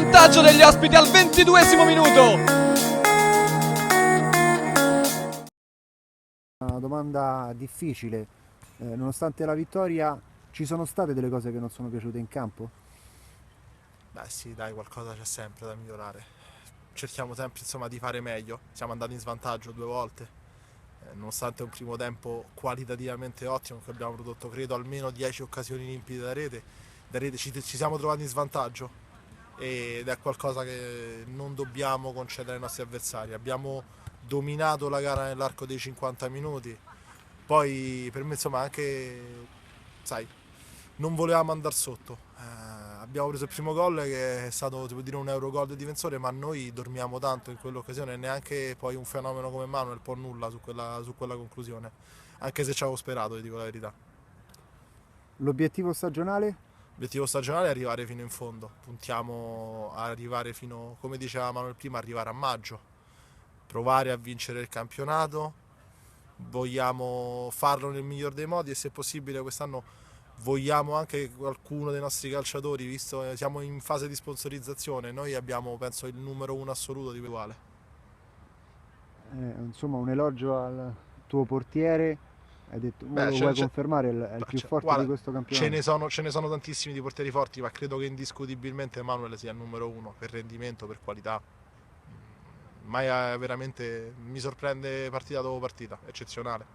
vantaggio degli ospiti al 22esimo minuto. Una domanda difficile, nonostante la vittoria ci sono state delle cose che non sono piaciute in campo? Beh sì, dai, qualcosa c'è sempre da migliorare. Cerchiamo sempre insomma di fare meglio. Siamo andati in svantaggio 2 volte, nonostante un primo tempo qualitativamente ottimo, che abbiamo prodotto credo almeno 10 occasioni limpide da rete ci siamo trovati in svantaggio ed è qualcosa che non dobbiamo concedere ai nostri avversari. Abbiamo dominato la gara nell'arco dei 50 minuti, poi per me insomma anche, sai, non volevamo andare sotto. Abbiamo preso il primo gol che è stato, si può dire, un Eurogol del difensore, ma noi dormiamo tanto in quell'occasione e neanche poi un fenomeno come Manuel può nulla su quella conclusione, anche se ci avevo sperato, ti dico la verità. L'obiettivo stagionale? L'obiettivo stagionale è arrivare fino in fondo, puntiamo a arrivare fino, come diceva Manuel prima, arrivare a maggio, provare a vincere il campionato, vogliamo farlo nel miglior dei modi e se possibile quest'anno vogliamo anche che qualcuno dei nostri calciatori, visto che siamo in fase di sponsorizzazione, noi abbiamo penso il numero uno assoluto di uguale. Insomma, un elogio al tuo portiere, hai detto, Beh, lo vuoi confermare, è il più forte di guarda, questo ce campionato? ne sono, ce ne sono tantissimi di portieri forti, ma credo che indiscutibilmente Emanuele sia il numero uno per rendimento, per qualità. Mai veramente mi sorprende partita dopo partita, eccezionale.